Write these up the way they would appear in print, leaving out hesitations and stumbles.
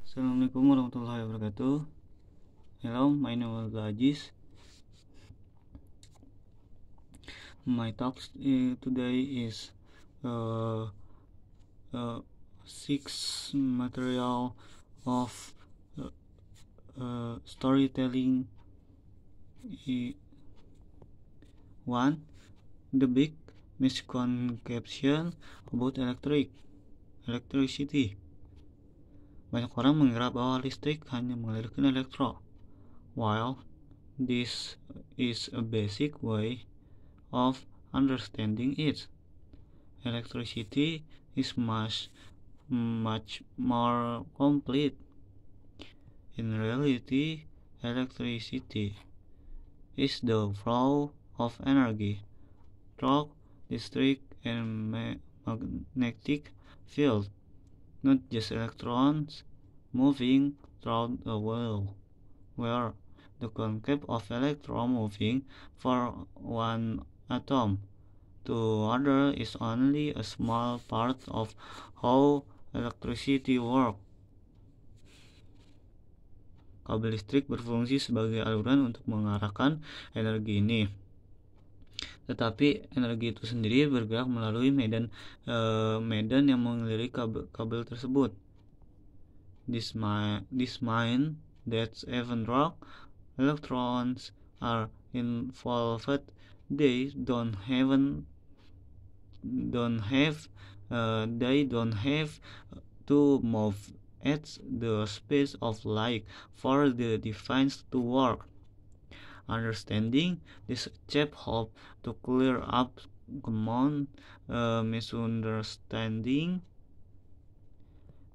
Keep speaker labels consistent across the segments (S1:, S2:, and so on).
S1: Assalamualaikum warahmatullahi wabarakatuh. Hello, my name is Aziz. My talk today is uh, six material of storytelling. One, the big misconception about electricity. Banyak orang mengira bahwa listrik hanya mengalirkan elektron. While this is a basic way of understanding it, electricity is much more complete. In reality, electricity is the flow of energy through electric and magnetic field, not just electrons moving through the world, where the concept of electron moving from one atom to other is only a small part of how electricity works. Kabel listrik berfungsi sebagai aluran untuk mengarahkan energi ini. Tetapi energi itu sendiri bergerak melalui medan yang mengelilingi kabel tersebut. This means that even though electrons are involved, they don't have to move at the speed of light for the device to work. Understanding this step helps to clear up common misunderstanding.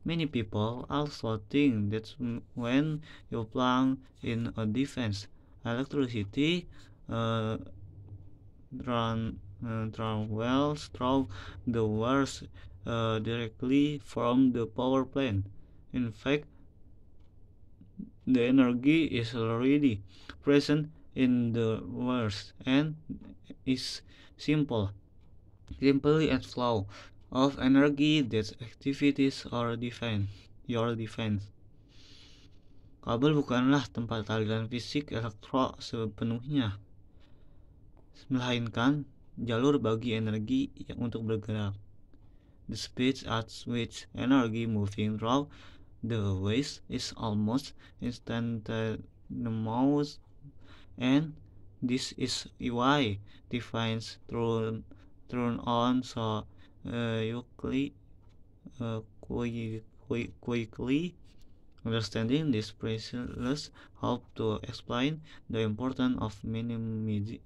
S1: Many people also think that when you plug in a device, electricity travels through the wires directly from the power plant. In fact, the energy is already present in the wires and is simply a flow of energy that activities or your defense. Kabel bukanlah tempat aliran fisik elektro sepenuhnya, melainkan jalur bagi energi yang untuk bergerak. The speed at which energy moving through the wires is almost instantaneous, and this is why devices turn on so quickly. Understanding this process helps to explain the importance of minimizing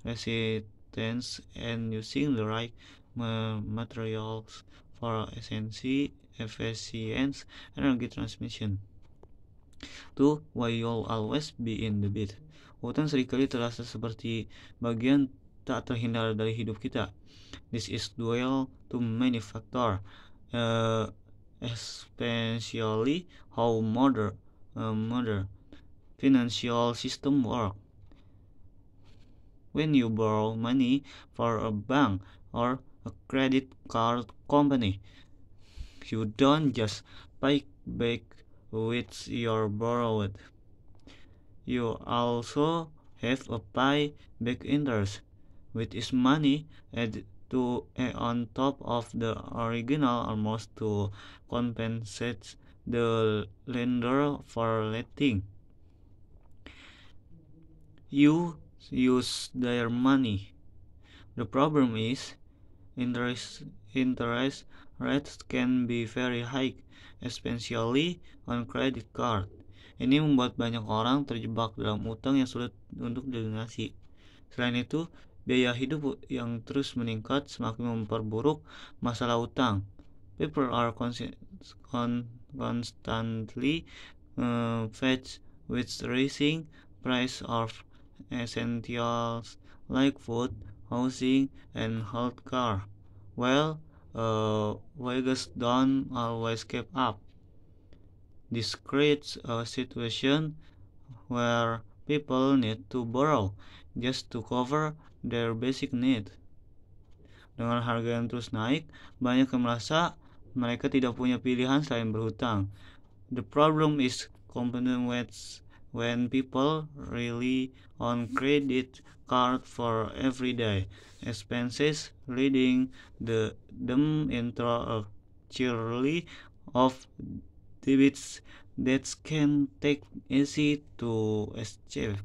S1: resistance and using the right materials for efficient energy transmission. 2. Why you'll always be in the beat. Hutan seringkali terasa seperti bagian tak terhindar dari hidup kita. This is due to many factors, especially how modern financial system work. When you borrow money for a bank or a credit card company, you don't just pay back with your borrowed. You also have a pay back interest, which is money added on top of the original almost to compensate the lender for letting you use their money. The problem is interest rates can be very high, especially on credit card. Ini membuat banyak orang terjebak dalam utang yang sulit untuk dilunasi. Selain itu, biaya hidup yang terus meningkat semakin memperburuk masalah utang. People are constantly faced with rising price of essentials like food, housing, and healthcare. Well, wages don't always keep up. This creates a situation where people need to borrow just to cover their basic need. Dengan harga yang terus naik, banyak yang merasa mereka tidak punya pilihan selain berhutang. The problem is compounded when people rely on credit card for everyday expenses, leading them into a cheerly of debits that can take easy to achieve.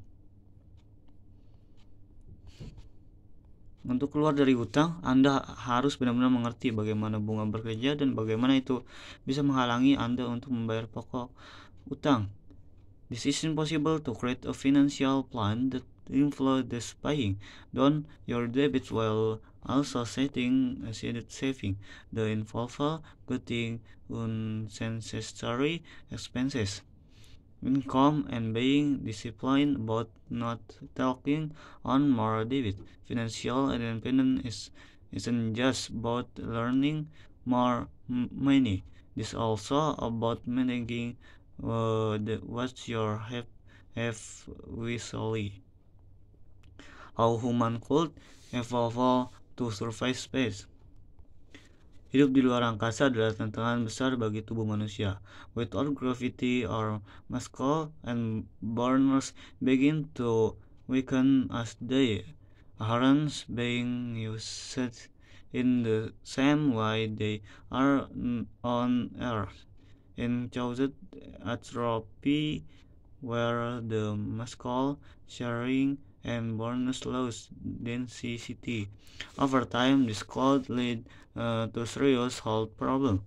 S1: Untuk keluar dari hutang, Anda harus benar-benar mengerti bagaimana bunga bekerja dan bagaimana itu bisa menghalangi Anda untuk membayar pokok utang. This is impossible to create a financial plan that influences paying down your debits while also setting aside saving. The involve cutting unnecessary expenses, income, and being disciplined about not taking on more debt. Financial independence isn't just about learning more money. It's also about managing what you have visually. How human could evolve to survive space. Hidup di luar angkasa adalah tantangan besar bagi tubuh manusia. Without gravity, our muscles and bones begin to weaken as they aren't being used in the same way they are on Earth. In caused atrophy, where the muscle sharing and bonus loss density. Over time, this could lead to serious health problems.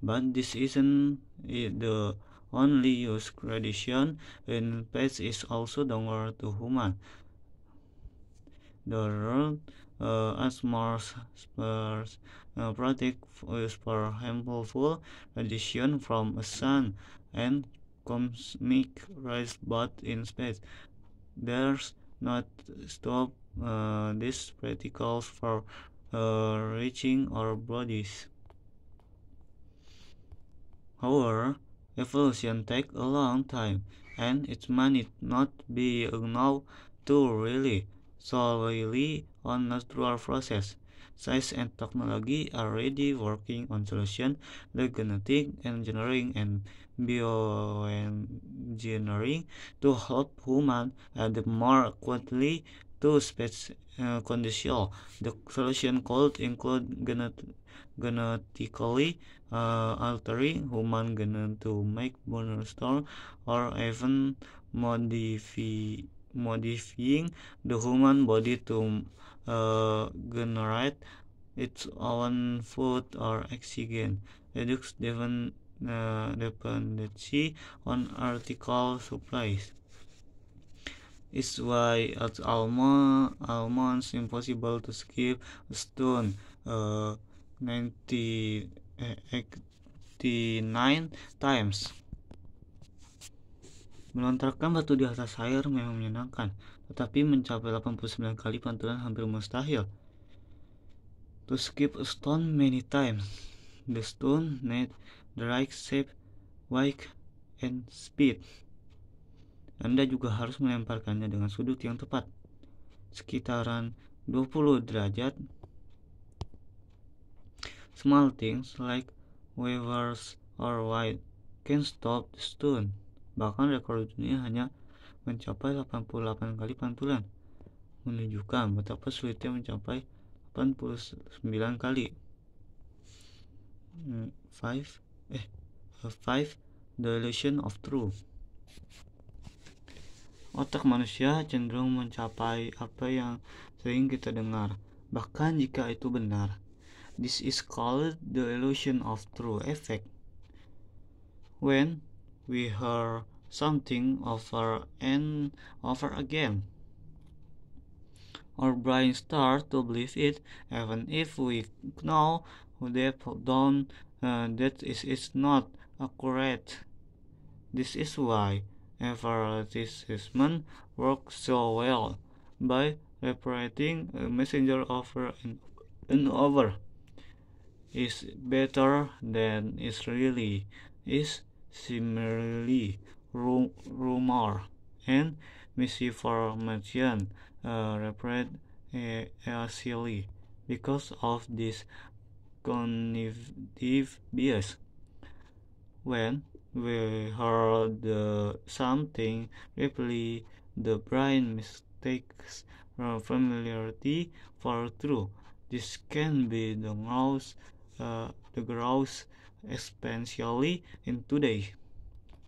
S1: But this isn't the only use. Gradation in pets is also downward to human. The road as more spurs protect is for harmful radiation from a sun and cosmic rays, but in space there's not stop these particles for reaching our bodies. However, evolution takes a long time, and it might not be enough to really solely on natural process. Science and technology are already working on solutions like genetic engineering and bioengineering to help humans adapt more quickly to space conditions. The solution could include genetically altering human genome to make bonus strong, or even modifying the human body to generate its own food or oxygen, reduce dependency on artificial supplies. It's why it's almost impossible to skip a stone 89 times. Melontarkan batu di atas air memang menyenangkan, tetapi mencapai 89 kali pantulan hampir mustahil. To skip a stone many times, the stone needs the right shape, weight, and speed. Anda juga harus melemparkannya dengan sudut yang tepat, sekitaran 20 derajat. Small things like waivers or weight can stop the stone. Bahkan rekor dunia hanya mencapai 88 kali pantulan, menunjukkan betapa sulitnya mencapai 89 kali. 5. The illusion of truth. Otak manusia cenderung mencapai apa yang sering kita dengar, bahkan jika itu benar. This is called the illusion of truth effect. When we hear something over and over again, our brain starts to believe it, even if we know deep down that is not accurate. This is why advertisement works so well. By repeating a messenger over and over is better than is really is. Similarly, rumor and misinformation repeat easily. Because of this, cognitive bias. When we heard something repeatedly, the brain mistakes familiarity for truth. This can be the gross, especially in today's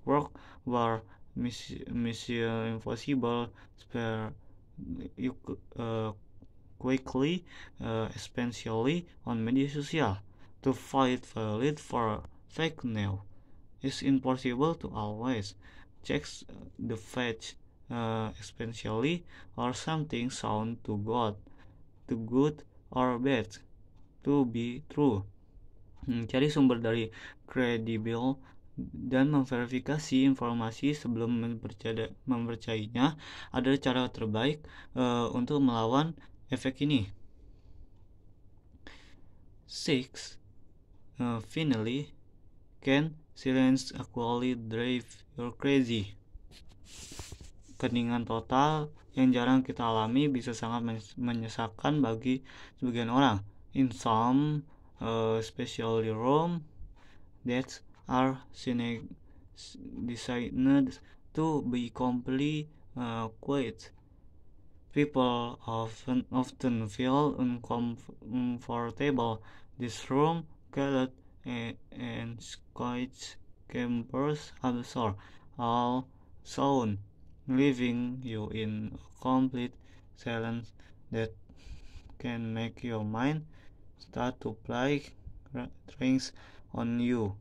S1: work where Mission Impossible spare you quickly, especially on media social, to fight valid for fake news. It's impossible to always check the facts, especially or something sound too good or bad to be true. Cari sumber dari kredibel dan memverifikasi informasi sebelum mempercayainya adalah cara terbaik untuk melawan efek ini. 6. Finally, can silence actually drive you crazy? Keningan total yang jarang kita alami bisa sangat menyesalkan bagi sebagian orang. In some, especially room that are designed to be completely quiet, people often feel uncomfortable. This room cannot and quiet campers absorb all sound, leaving you in a complete silence that can make your mind start to play tricks on you.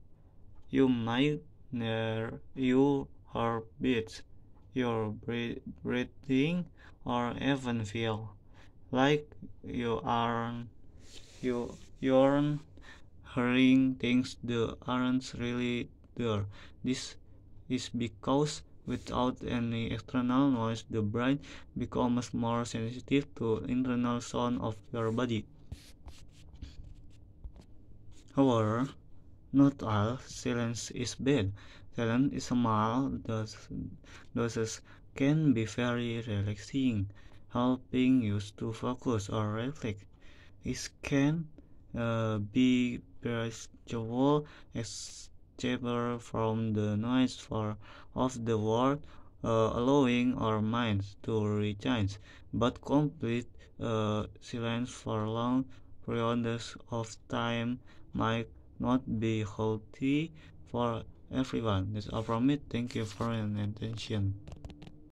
S1: You might hear your heartbeat, your breathing, or even feel like you're hearing things that aren't really there. This is because without any external noise, the brain becomes more sensitive to internal sound of your body. However, not all silence is bad. Silence in small doses can be very relaxing, helping you to focus or reflect. It can be perceptual escape from the noise of the world, allowing our minds to recharge. But complete silence for long periods of time might not be healthy for everyone. That's all from me. Thank you for your attention.